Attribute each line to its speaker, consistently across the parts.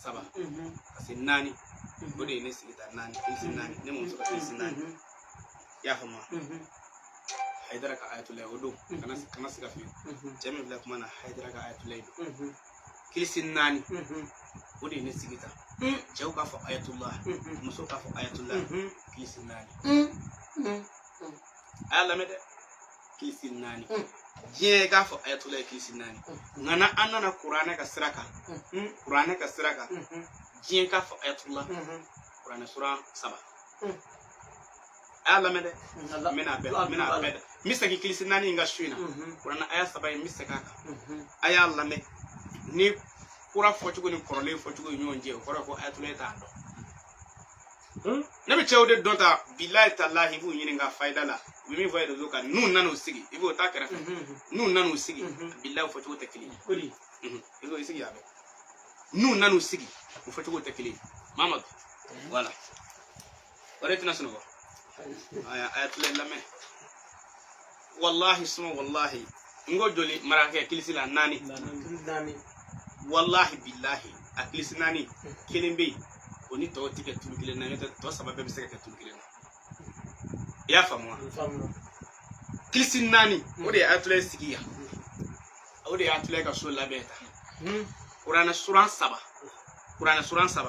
Speaker 1: saba kasi nani bode ne sigita nani kilisi nani ne mum so ka kilisi nani ya fama haidara ka ayatullah odo kana siga fi jami bila kuma na haidara ka ayatullah kilisi nani bode ne sigita jaw ka fa ayatullah muso ka fa ayatullah kilisi nani ala mede kilisi nani je ka fa ayatullah kilisi nani ngana anana qur'ana ka siraka je ka fa ayatullah qur'ana sura 7 ala mede mena be misaki kilisi nani nga shuina qur'ana aya 7 misaka aya Allah me ni kura fochugo ni korole fochugo nyonje ko ayatullah ta do nabi chawde donta billahi tallahi bu nyini nga faida la bimi faida zoka nun nanu sigi ibo takara nun nanu sigi billahi fochugo takili kuli ibo sigi yabe nun nanu sigi fochugo takili mamad wala waretina suno ayatullah lame wallahi suma wallahi ngo joli marake kilisi la nani wallahi billahi akilisi nani kelimbe oni to tike tulukile na yata to sababe bisaka ke tulukile ya famwa kilisi nani ode atule sikiya ode atule ka so labeta qur'ana suran 7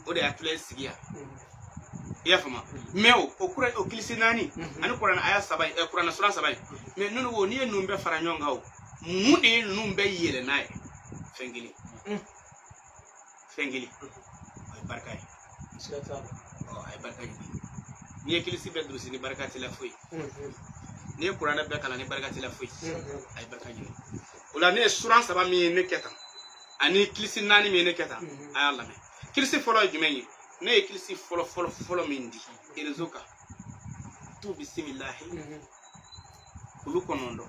Speaker 1: ode atule sikiya ya fama meo o kilisi nani ani qur'ana aya 7 qur'ana suran 7 me nunu wo ni numbe faranyonga o mude numbe yele nae fengili ay barkay ay barkay ni kilisi bedrusi ni barakati la fuy ni qur'ana be kala ni barakati la fuy ay barkay ula ne suran 7 mi ne keta ani kilisi nani mi ne keta ay Allah me kilisi folo jumeyi ne kilisi folo mindi irizuka tu bismillah kulu konondo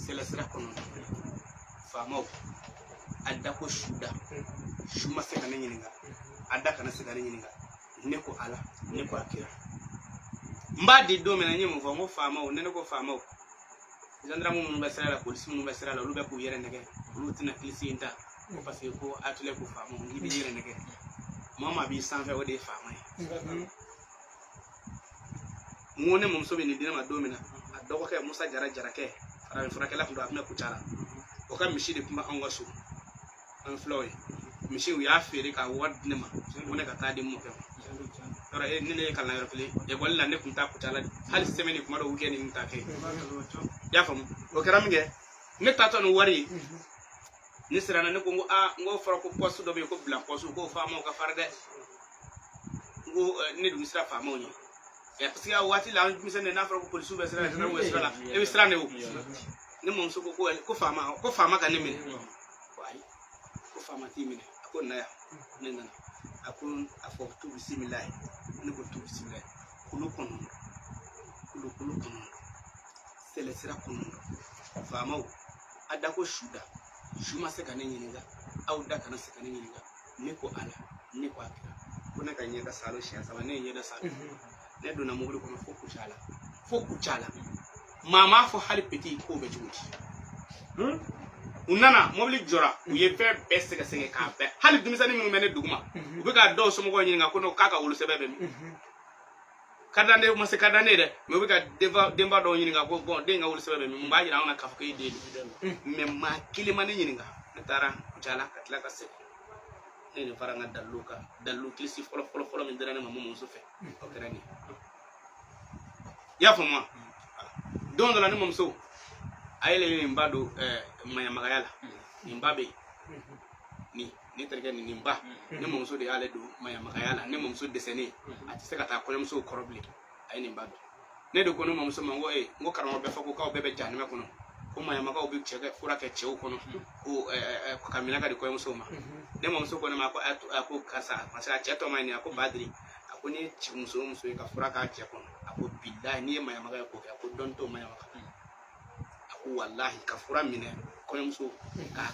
Speaker 1: selasra konondo famau adda ko shuda shuma se kana nyininga adda kana se kana nyininga ne ko ala ne ko akira mbadi do mena nyimu famau famau ne ko famau zandra mu basira la polisi mu basira la lube ko yere ndege lutina kilisi inta ko parce ko atule ko famau ngibi yere ndege mama bi sanfe wode famai ngone mum so be ni dina ma domina adoko ke musa jara ke ara fura kala ndo afna kuchala o kam mishi de kuma an wasu an floy mishi ya fere ka wad nema wona ka tadi mu ke ara ni ne kala na rafle e walla ne kunta kuchala hal semeni kuma do weekend ni ta ke ya fam o karam nge ne tato no wari ni sirana ne ko ngo fara ko postu do be ko blanc postu ko fama ka farde ngo ne du misra fama oni ya parce que wati la mise ne na fara ko polisu be sira na we sira la e sira ne o ne mom so ko fama ka ne mine ko ai ko fama ti mine ko na ya ne na akun afo tu bismillah ne ko tu bismillah kulu kono sele sira kono fama o ada ko shuda shuma se kana nyinga au da kana se kana nyinga ne ko ala ne ko akira kuna ka nyeda salo shi asaba ne nyeda salo ne do na mobile ko fo kuchala mama fo hali petit ko be juti unana mobile jora uye fe best ka senge ka be hali dumisani mi mene duguma ube ka do so mo ko nyinga ko no kaka wulu sebebe mi kadande mo se kadande de me ube ka demba do nyinga ko bon de nga wulu sebebe mi mbaji na ona ka fa ide me ma kilimani nyinga tara kuchala katla ka se ne faranga dalu kilisi folo min dana ma mo sofe okerani ya fama don la ni mom so ayele ni mbado maya magayala ni mbabe ni terke ni mba ni mom so de ale do maya magayala ni mom so desene ati se kata ko so koroble ay ni mbado ne do ko no mom so mango ngo karamo be fako ka be jani me ko no ko maya maga obi cheke fura ke chewo ko no ko kamina ka de ko so ma ne mom so ko na ma ko kasa masa cheto mai ni ako badri ako ni chimso mso ka fura ka che ko ako billahi ni maya maga ko ako don to maya maga ako wallahi ka fura mine ko mso ka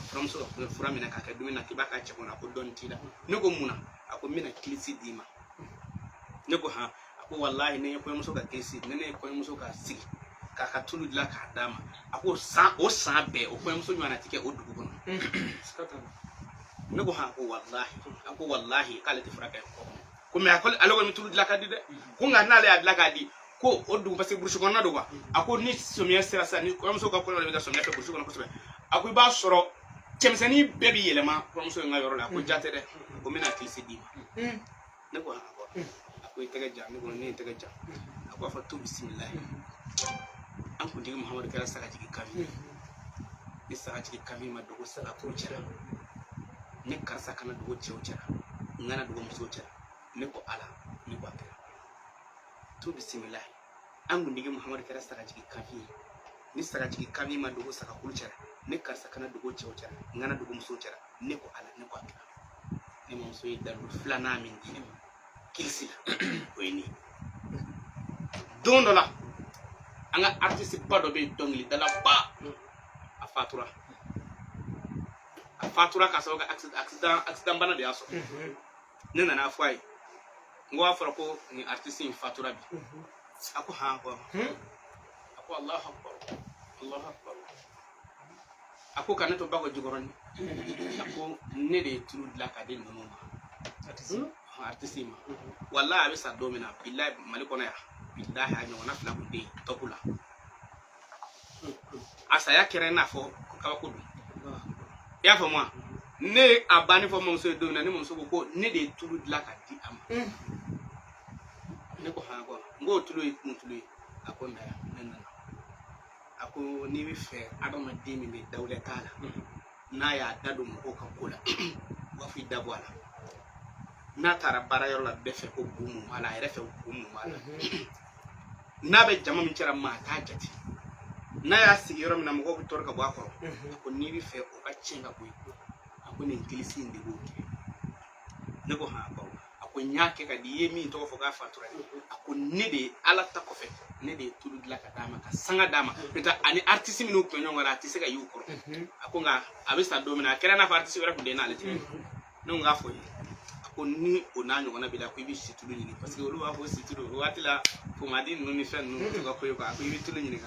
Speaker 1: fura mine ka ka dumina ki baka che ko ako don tida ne ko muna ako mina kilisi dima ne ko ha ako wallahi ne ko mso ka kilisi ne ko mso ka sigi ka tulu la ka dama ako o san be o ko mso nyana tike o dugu kono ne ko ha ko wallahi kala ti fraka ko me akol alo mi tulu lakadi de ko nga na le lakadi ko oddu parce que bursu ko na do wa ako ni somiya sira sa ni ko am so ko le da somiya fe bursu ko na ko so ako ba soro chemsani bebi yelema ko am so nga yoro la ko jate de ko mina kilisi di ne ko ha ko ako itega jam ne ko ni itega jam ako fa tu bismillah an ko digi muhammad kala saka jigi kavi ni saka jigi kavi ma do sala ko jira ne karsa kana do cew jira ngana do muso jira ne ko ala ne ko akira tu bismillah an ko digi muhammad kala saka jigi kavi ni saka jigi kavi ma do saka ko jira ne karsa kana do cew jira ngana do muso jira ne ko ala ne ko akira ne mo so yidda flana min dine kilsila weni dondola anga artiste bado be dongli dala ba a fatura ka so ga accident bana de aso ne na afwai ngo afro ko ni artiste in fatura bi ako ha ko ako Allahu akbar ako kaneto bago jigoroni ako ne de tulu la ka de no artiste ma wallahi abi sa domina billahi malikona ya billahi anyo na fla ku de tokula asaya kere na fo ka ko du ya fo moi ne abani fo mo so domina ne mo so ko ne de tulu la ka di am ne ko ha ko ngo tulu ako na ya ako ni wi fe adama demi be dawle kala na ya dadu mo ko kula wa fi dabwala na tara bara yoro la befe ko bumu wala refe bumu wala na be jama min cera ma ta jati na ya sigiro min mo ko torka bo akoro ko ni wi fe o accenga boy ako ne kilisi ndi boke ne ko ha ko ako nyaake ka di yemi to fo ga fatura ako ne de ala ta ko fe ne de tulu la ka dama ka sanga dama peta ani artiste min ko nyonga artiste ka yukoro ako nga abisa domina kera na artiste wera ko de na le no nga fo ko ni onanyo wana bila ko ibi situlu ni parce que oluwa ko situlu watila fo madin no ni fen no to ko yo ka ko ibi tulu ni ka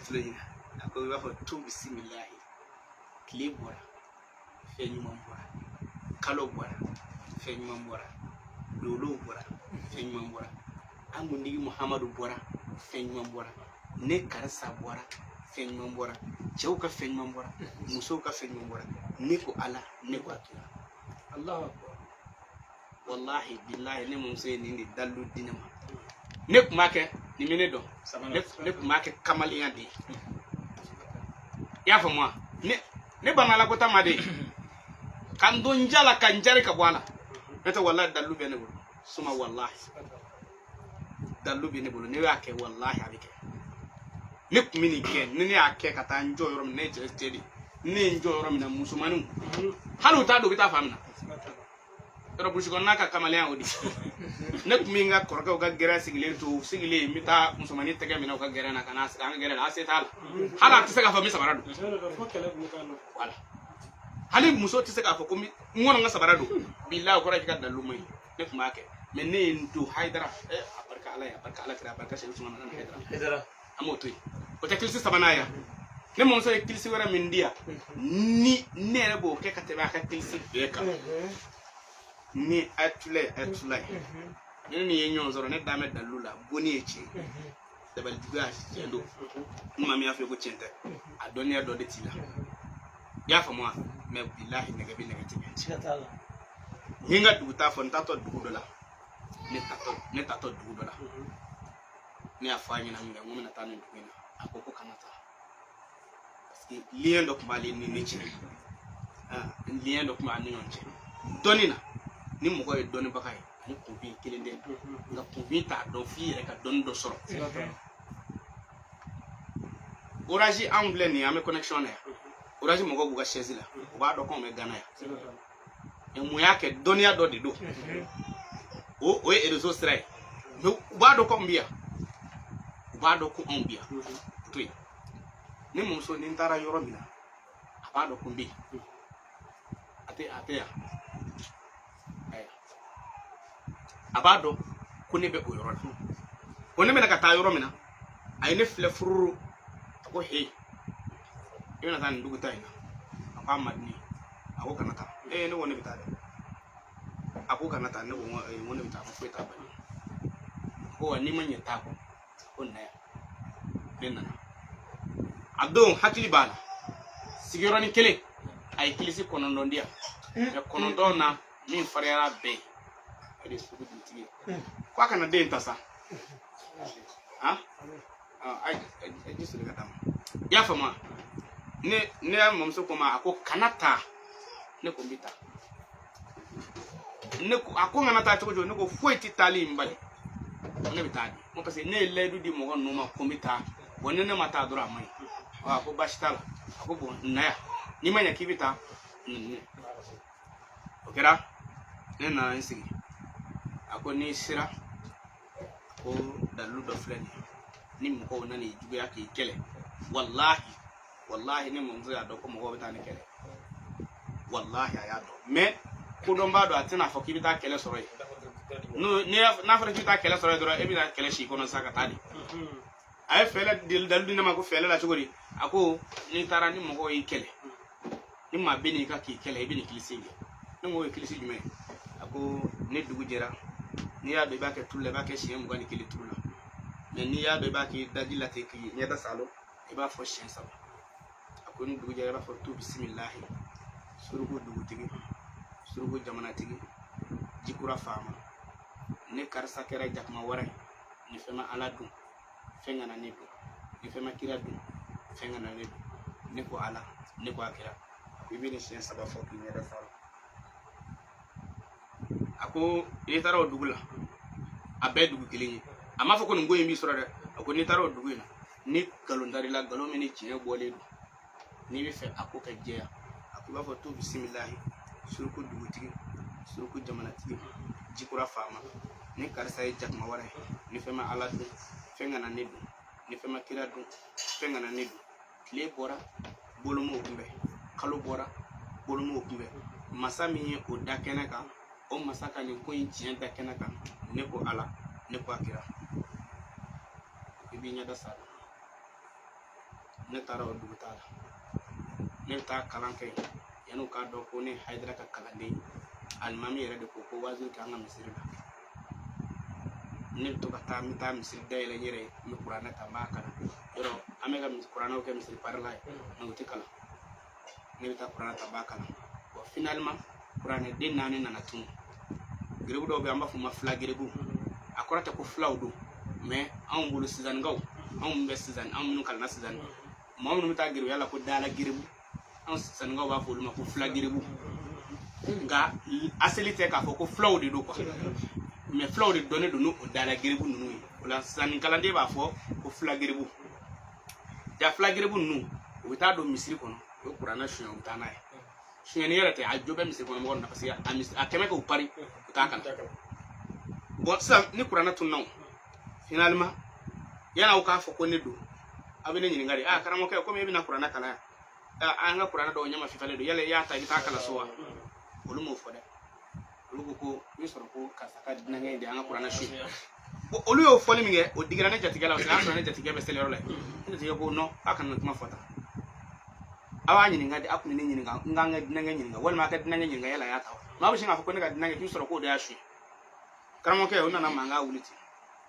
Speaker 1: tulu ni ako wa fo tu bismillah klibora fenyu mambora kalo bora fenyu mambora lolo bora fenyu mambora angu ndigi muhammadu bora fenyu mambora ne karsa bora fenyu mambora cheuka fenyu mambora musoka fenyu mambora niko ala niko akira Allah wallahi billahi ne mum sey ni dallu dinama ne kuma ke ni mene do ne kuma ke kamaliya de ya fa moi ne banala ko tamade kan do njala kan jare ka bwala neta wallahi dallu be ne bulu suma wallahi dallu be ne bulu ne wa ke wallahi abike ne kumini ke ne ake kata njo yoro ne je stedi ne njo yoro na musumanu halu ta do bita famna ero bushiko naka kamaliya odi ne kuminga korka ga gera sigile to sigile mita musumani tege mina ga gera na kana anga gera na setal hala tisega fa mi sabarado wala hali muso tisega fa ko mi ngono nga sabarado billahi ko rajika dalu mai ne kumake menne ndu haidara barka ala kira barka shi usman nan haidara amotui o ta kilisi sabanaya ne mo so kilisi wara min dia ni nere bo ke kateba ka kilisi beka ni atulay ni yenyo zoro ne dame dalula boni echi dabal digash endo mami afi ko chente adonia do de tila ya fa moi me billahi ne gabi ne gati chikatala hinga duta fon tato dugudola ne tato dugudola ne afanya na ngi ngomina tanu dugina akoko kanata parce que lien dok mali ni nichi lien dok mali ni onche donina ni mo ko doni bakay ni ko bi kilende nga ko bi ta do fi rek don do soro oraji anglais ni ame connexion ya oraji mo ko buga chaise la o ba do ko me gana ya e mo yake donia do di do o e rezo stray o ba do ko mbia o ba do ko mbia tuy ni mo so ni ntara yoro mina ba do ko mbi ate ya abado kune be o yoro la woni mena ka ta yoro mina ay ne fle furu ko he ina tan dugu tayna apa madni ako kanata ne woni bitade ako kana ta ne woni bitade ko ta ba ko ni manya ta ko na benna adon hakili bana sigiro ni kele ay kilisi konondo ndia e konondo na min farera be ede sugu ditigi kwa kana de ntasa ay jisu de katam ya fama ne momso koma ako kanata ne ko bita ne ko ako kanata to jo ne ko foiti tali mbale ne bitadi mo parce ne ledu di mo no ma ko bita wonne ne mata dura mai ako bashitala ako bo na ni manya kibita okera ne na nsigi ako ni sira ko dalu do flani ni mo ko na ni jugu yake kele wallahi ne mo nzira do ko mo ko bitani kele wallahi aya do me ko don ba do atina fo kibita kele soro yi no ne na fa kibita kele soro do e bi na kele shi ko no saka tadi ay fele dil dalu ni ma ko fele la chugori ako ni tara ni mo ko yi kele ni ma beni ka ki kele bi ni kilisi ni mo kilisi jume ako ne dugu jera ni ya be ba ke tulle ba ke shi mo gani kili tulla mais ni ya be ba ki daji la te ki ni da salo e ba fo shen sabo ako ni dugu jera ba fo tu bismillah surugo dugu tigi surugo jamana tigi jikura fama ne karsa kera jakma wara ni fema ala du fenga na nedu ni fema kira du fenga na nedu ne ko ala ne ko akira bibi ni shen sabo fo ki ni da salo ako ni taro dugula abe dugu kilinyi ama fo ko ngo yimi sura de ako ni taro dugu ina ni galon dari la galon meni chine bole du ni bi fe ako ka jeya ako ba fo to bismillah surku dugu tigi surku jamana tigi jikura fama ni karsa e jakma wara ni fema ala du fenga na nedu ni fema kira du fenga na nedu kle bora bolomo kumbe kalo bora bolomo kumbe masami o dakena ka o masaka ni ko yin da kenaka ne ko ala ne ko akira ibi nya da sala ne tara o dugu tala ne ta kalanke yanu ka do ko ne haidra ka kalande almami yere de ko wazir ka ngam misirila ne to ka ta misir dayla yere mi qur'ana ta makana yoro amega mi qur'ana o ke misir parla no tikala ne ta qur'ana ta bakala wa finalement qur'ana de nane nana tun grebu do be amba fu ma fla grebu akorata ko flawdu mais an bulu sizan gaw an be sizan an munu kala sizan mo munu ta grebu yalla ko dala grebu an sizan gaw ba fu ma ko fla grebu nga aselite ka fo ko flawdu do ko mais flawdu donné do no dala grebu nunu wala sizan kala de ba fo ko fla grebu ja fla grebu nunu o ta do misri kono o qur'ana shuyo utana e sheni yerete ajobe misri kono mo na parce a keme ko pari takala bon ça ni qur'ana tunnaw finalement yana uka fo ko nedo abene nyini ngari karamo ke ko me bi na qur'ana kala nga qur'ana do nyama fi fale do yale ya ta takala sowa olumo fo de olugo ko ni soro ko kasaka dinanga inde nga qur'ana shi olu yo fo ni nge o digira na jatigala o qur'ana jatigala be selero le ni tiyo ko no aka na tuma fota awa nyini ngadi akuni ni nyini nga dinanga nyini nga wal ma ka dinanga nyini nga yala ya taw ma bi shinga fo ko ne ga dinanga ki soro ko do ya shi karamo ke ona na manga wuliti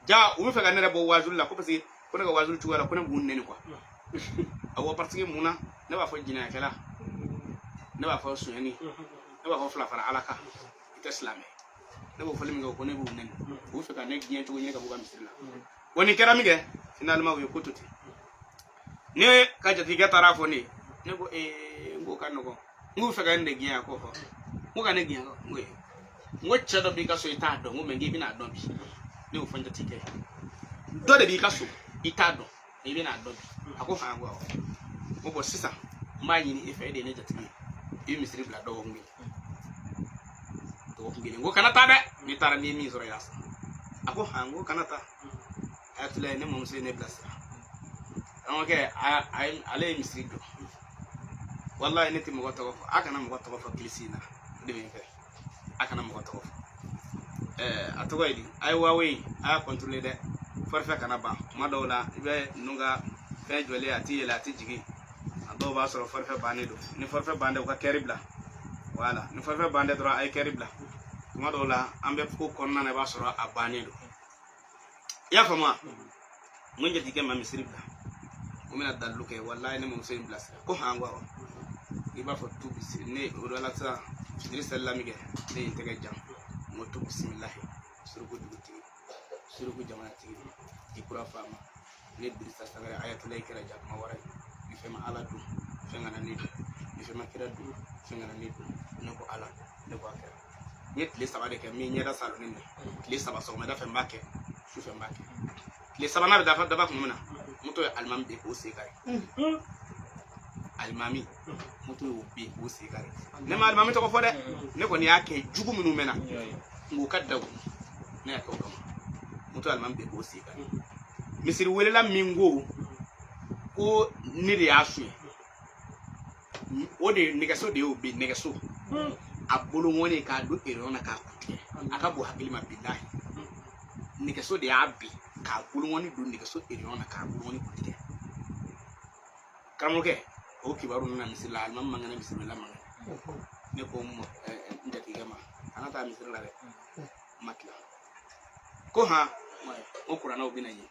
Speaker 1: ja umi fe ga nere bo wazul la ko pasi ko ne ga wazul tuwala ko ne gun neni quoi awo partike muna ne ba fo jina kala ne ba fo sueni ne ba fo fla fara alaka ite islami ne bo fo limi ko ne bu neni umi fe ga ne gien to ne ga bu ga misirla woni keramige finalement wi ko tuti ne ka jati ga tarafo ni ne ko ngo kan no ngo fe ga ne gien ko fo ngo ga ne gien ngo ngo chedo bi ka so ita do ngo mengi bi na do bi ne o fanja tike do de bi ka so ita do e bi na do bi ako fa ngo ngo bo sisa ma yini e fe de ne jatigi e misri bla do ngo to ngo kana ta be ni tara ni mi zoro yas ako ha ngo kana ta atule ne mo se ne blasa okay I ale misri do wallahi ne ti mo goto ko aka na mo goto ko kilisina de be fe aka na mo goto atogo idi ay wawe a contrôler de forfait kana ba madola be nunga fe jole ati yela ati jigi ado ba so forfait banedo ni forfait bande ko keribla wala ni fa bande dora ay keribla tuma do la ambe ko konna ne ba soro abane do ya fama mun je dige ma misribla o mina daluke wallahi ne mum sey blas ko hangwa iba fo tu ne o do la ta Idrissa Lamige ne intege jam mo tu bismillah surugo duguti surugo jamanati ikura fama ne Idrissa sagara ayatul kira jam ma wara ni fema ala du fengana ni ni fema kira du fengana ni ne ko ala ne ko akira ni le sabade ke mi nyeda salo ni le saba so me da fe mbake su fe mbake le saba na da fa da ba ko muna muto almam be ko se kai almami muto be ko se kai ne ma almami to ko fode ne ko ni ake jugu minu mena ngo kadda ne ko ko muto almam be ko se kai misiri welela mingo ko ni de asu o de negaso de obi negaso abulu woni ka do erona ka kutie aka bo hakilima billahi negaso de abi ka abulu woni do negaso erona ka abulu woni kutie kamoke o kibaru na misila almam mangana bismillah mangana ne ko mo ndati gama anata misila re matla ko ha o kurana obi na yi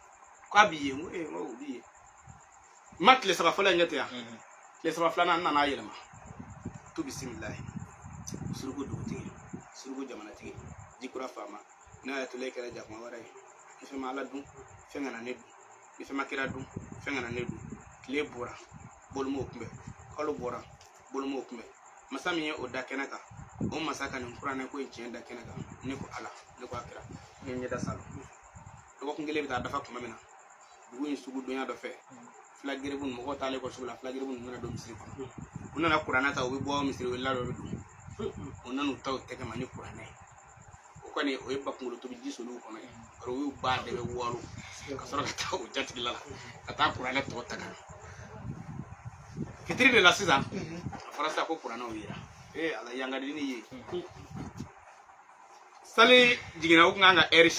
Speaker 1: ko abiye mo obiye matle saba fala ngate ya le saba flana na yelma tu bismillah surugo duti surugo jamanati jikura fama na to le kala jakma waray ife mala dum fengana nedu ife makira dum fengana nedu le bora bolmo kumbe kolo bora bolmo kumbe masami o dakenaka o masaka ni qur'ana ko inchenda kenaka ne ko ala ne ko akira ni nyeda salo ko ngele bita dafa kuma mena dugu sugu donya do fe flagere bun mo ko tale ko sugula flagere bun mena do misri ko unana qur'ana ta o bo misri wala do du onanu taw tege mani qur'ana ko ni o yebba ko to bi jisulu ko nay ro wi ba de wolu ka soro ta o jatti la ata qur'ana to taga kitiri de la sisa farasa ko qur'ana o yira ala yanga dini yi sali jigina ko nganga air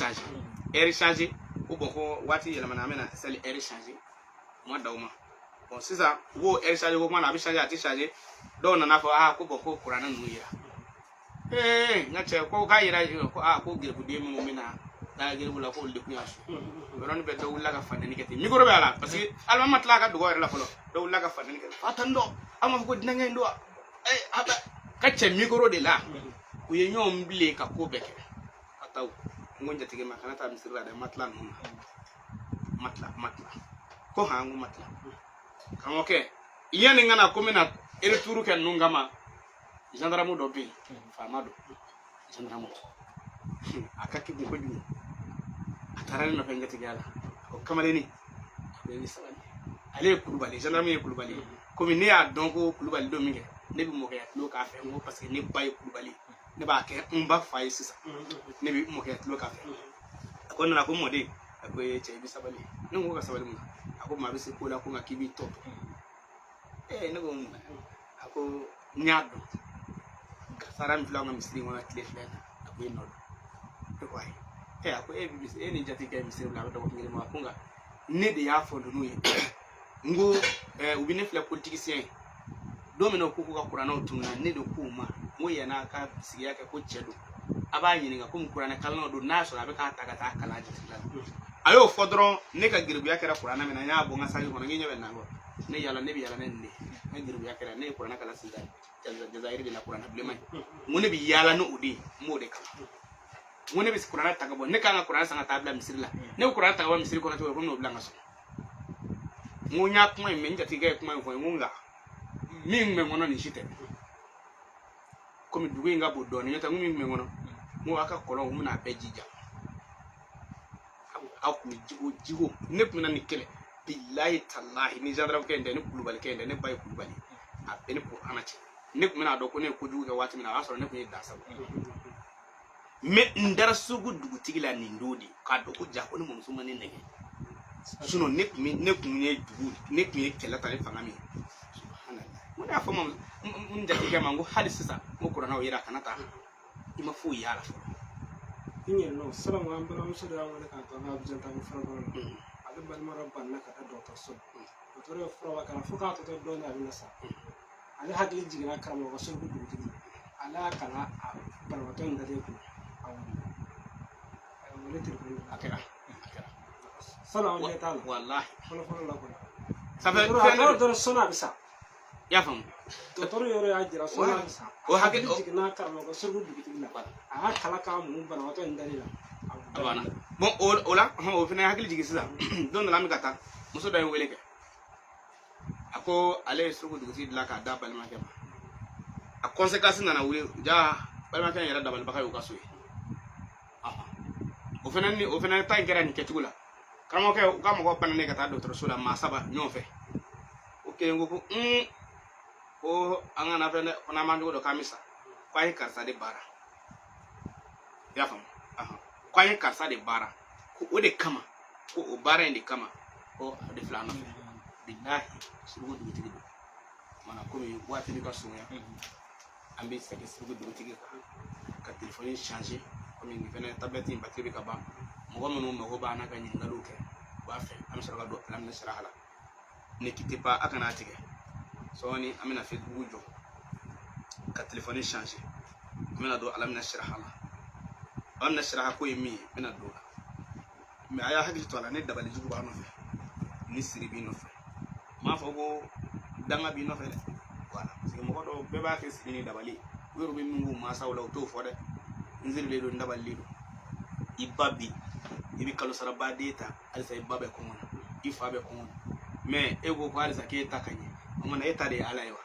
Speaker 1: charge o boko wati yela mana mena sali air charge mo dawma bon sisa wo air charge ko mana bi charge ati charge do na fo ko boko qur'ana no yira ngache ko ka yira ko ko gire bu de mo mena da gire bu la ko le ku yasu ron be do la ga fande ni kete mi ko be ala parce que alma matla ka do go la folo do la ga fande ni kete fatando ama ko dina ngay ndo aba kache mi ko de la ku ye nyom bile ka ko beke ataw ngonja tige makana ta misira da matla no matla ko hangu matla kamo ke iyani ngana ko mena ere turu ken nungama gendarme do bi famado gendarme akaki bu ko dum atarani na fenga tigala o kamale ni ni sabani ale kulubali gendarme kulubali ko mi ne a donc kulubali do minge ne bi mo ke lo ka fe mo parce que ne baye kulubali ne ba ke mba fayi sisa ne bi mo ke lo ka fe ko na ko mode ko ye che bi sabali ne ngo ka sabali mo ako ma bi se ko la ko ngakibi top ne go ako nyado saram fla ngam misri wona tlef len ako yinod ko ay ako bi ni jati kay misri la do ko ngel mo ko nga ne de ya fondo no ye ngo ubi ne fla politicien domino ko ka qur'ana tunna ne do kuma mo yana ka siya ka ko chedo aba yini ga ko qur'ana kalno do naso abe ka taga ta kala jitla ayo fodron ne ka girbu ya kera qur'ana mena nya bo ngasa ko ngi nyabe nango ne yala ne bi yala ne girbu ya kera ne qur'ana kala sinda jazairi de la qur'ana blema mo ne bi yala no udi mo de kala mo ne bi qur'ana taga bo ne ka nga qur'ana sanga tabla misri la ne qur'ana taga bo misri ko na to ko no blanga so mo nya kuma me njati ga kuma ko ngunga min me ngono ni shite komi dugu inga bodo ni nyata min me ngono mo aka kolon mu na bejija aku jigo ne kuma ni kele billahi tallahi ni jandra ko ende ni kulubali ke ende ne bay kulubali a beni ko anachi ne kuma na do ko ne ko dugu ga wati mina asoro ne ko yedda sabu me ndara sugu dugu tigila ni ndodi ka do ko jako ni mo musuma ni nege suno ne kuma dugu ne kuma kele ta fanga mi mo da fama mun da tiga mango hadisa mo qur'ana yira kanata ima fu yala
Speaker 2: inye no salamu alaykum amso da wala ka to na bijanta mo fara do ala bal marabban naka da doctor so to re fura wa kana fuka to do na bi nasa ala hakli jigina karamo ko so gudu ala kala banabaatɔ in dalen kun a wele telefɔni
Speaker 1: a kɛra
Speaker 2: sani anw ɲɛ t'a la
Speaker 1: wallahi
Speaker 2: fɔlɔfɔlɔ la kɔni
Speaker 1: safe
Speaker 2: dɔrɔn sɔnni a bɛ sa
Speaker 1: y'a faamu
Speaker 2: dɔgɔtɔrɔ yɛrɛ y'a jira sɔnni a bɛ sa
Speaker 1: o hakɛ
Speaker 2: jiginna karamɔgɔ segu dugutigi la a y'a kala k'a mun banabaatɔ in dalen la
Speaker 1: a banna bon o la o fana hakili jigin sisan don dɔ la an bɛ ka taa muso dɔ ye wele kɛ a ko ale ye segu dugutigi dilan k'a da balimakɛ ma a conséquence nana wuli ja balimakɛ in yɛrɛ dabalibaga y'u ka so ye o fana ta in kɛra nin kɛcogo la karamɔgɔkɛ u ka mɔgɔw panne ka taa dɔgɔtɔrɔso la maa saba ɲɔgɔn fɛ o kelen ko ko an ka na fɛn dɛ fana man cogo dɔ k'an bɛ sa k'a ye karisa de baara i y'a faamu ko an ye karisa de baara ko o de kama ko o baara in de kama ko a de fila an nɔfɛ bilahi surugu dugutigi don mana komi waati bɛ ka surunya an bɛ segin surugu dugutigi kan ka telefɔni changer komi nin fɛnɛ tablette in batiri bɛ ka ban mɔgɔ minnu mago b'an na ka ɲininkaliw kɛ u b'a fɛ an bɛ sɔrɔ ka don alamina siraha la ne quittez pas a kana tigɛ sɔɔni an bɛna Facebook jɔ ka telefɔni changer an bɛna don alamina siraha la alamina siraha ko ye min ye n bɛna don o la mais a y'a hakili to a la ne dabalijugu b'a nɔfɛ ni siri b'i nɔfɛ n m'a fɔ ko danga b'i nɔfɛ dɛ voilà parce que mɔgɔ dɔw bɛɛ b'a kɛ siri ni dabali u yɛrɛ bɛ min k'u mansaw la u t'o fɔ dɛ n sirilen don n dabalilen don i ba bi i bɛ kalo sara baden ta halisa i ba bɛ kɔngɔ na i fa bɛ kɔngɔ na mais e ko halisa k'e ta ka ɲɛ o mana e ta de ye ala ye wa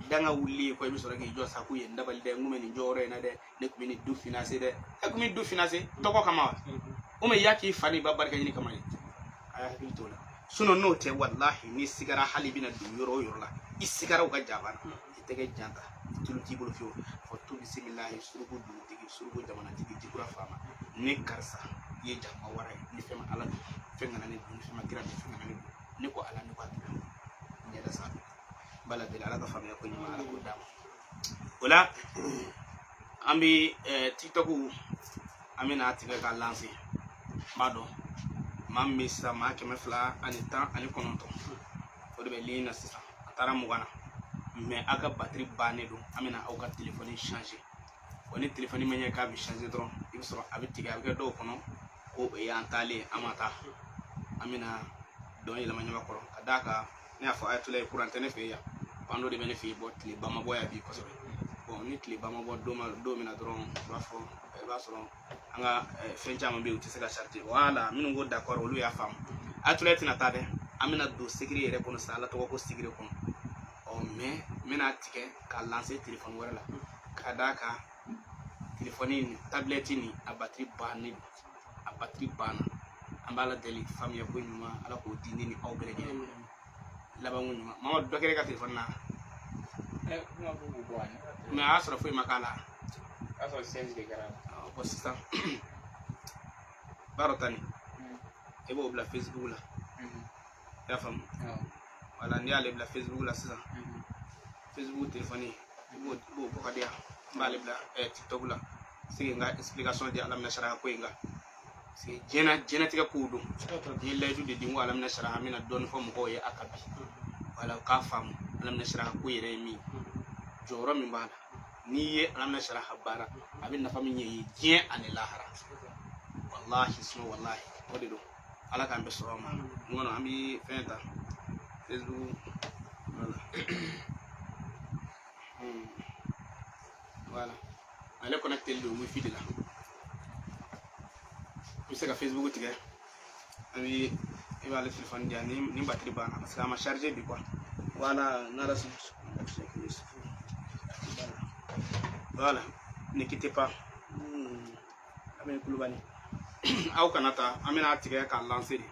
Speaker 1: danga wuli ko i bɛ sɔrɔ k'i jɔ sa k'u ye n dabali dɛ n kun bɛ nin jɔyɔrɔ in na dɛ ne tun bɛ nin du finance dɛ e kun bɛ du finance tɔgɔ kama wa o mais i y'a k'i fa ni ba barika ɲini kama ye a y'a hakili t'o la sinon n'o tɛ walahi ni sigara hali bɛna don yɔrɔ o yɔrɔ la i sigara u ka jabana i tɛgɛ jan ta tulu t'i bolo fiyewu fɔ tu bisimilahi suruku dugutigi suruku jamanatigi jikura faama ne karisa i ye jakuma wara ye ni fɛn ma ala don fɛn kana ne dun ni fɛn ma kira don fɛn kana ne dun ne ko ala ne ko a kira n yɛrɛ sa bala deli ala ka faamuya ko ɲuman ala k'o d'a ma o la an bɛ tiktok an bɛna tigɛ k'a lancer n b'a dɔn maa min bɛ sisan maa 219 o de bɛ ligne na sisan a taara 20 na mais aw ka batiri bannen don an bɛna aw ka telefɔni changer wa ni telefɔni ma ɲɛ k'a bɛ changer dɔrɔn i bɛ sɔrɔ a bɛ tigɛ a bɛ kɛ dɔw kɔnɔ ko o ye an taalen an ma taa an bɛna dɔn yɛlɛma ɲamakɔrɔ ka d'a kan ne y'a fɔ ayatollah ye courant tɛ ne fɛ yan pan dɔ de bɛ ne fɛ yen bɔ tileba ma bɔ yan bi kosɛbɛ bon ni tileba ma bɔ don min na dɔrɔn i b'a sɔrɔ an ka fɛn caman bɛ yen u tɛ se ka charger voilà minnu ko d'accord olu y'a faamu ayatollah tɛna taa dɛ an bɛna don sigiri yɛrɛ kɔnɔ sisan ala tɔgɔ ko sigiri kɔnɔ mais n bɛna tigɛ k'a lancer téléphone wɛrɛ la ka d'a kan téléphone ni tablette ni a batterie bannen don a batterie banna an b'a la deli faamuya ko ɲuman ala k'o di ne ni aw bɛɛ lajɛlen laban ko ɲuman mamadu dɔ kɛra ka téléphone na mais a y'a sɔrɔ foyi ma k'a la a sɔrɔ siège de kɛra bon sisan baara ta ni i b'o bila Facebook la i y'a faamu voilà n'i y'ale bila Facebook la sisan Facebook téléphone i b'o bɔ ka di yan n b'ale bila TikTok la sigi n ka explication di alamina saraha ko in kan diɲɛnatigɛ kow don n ye layidu de di n ko alamina saraha n bɛna dɔɔni fɔ mɔgɔw ye a ka bi voilà u k'a faamu alamina saraha ko yɛrɛ ye min jɔyɔrɔ min b'a la n'i ye alamina saraha baara a bɛ nafa min ɲɛ i ye diɲɛ ani lahara wallahi suma wallahi o de don ala k'an bɛ sɔrɔ ma n kɔnɔ an bɛ fɛn ta Facebook voilà ale connecté don wifi de la i bɛ se ka Facebook tigɛ an bɛ i b'ale téléphone di yan ni batterie banna parce que a ma charger bi quoi voilà n'ala voilà ne quittez pas Amine Kulubali aw kana taa an bɛna tigɛ k'a lancer de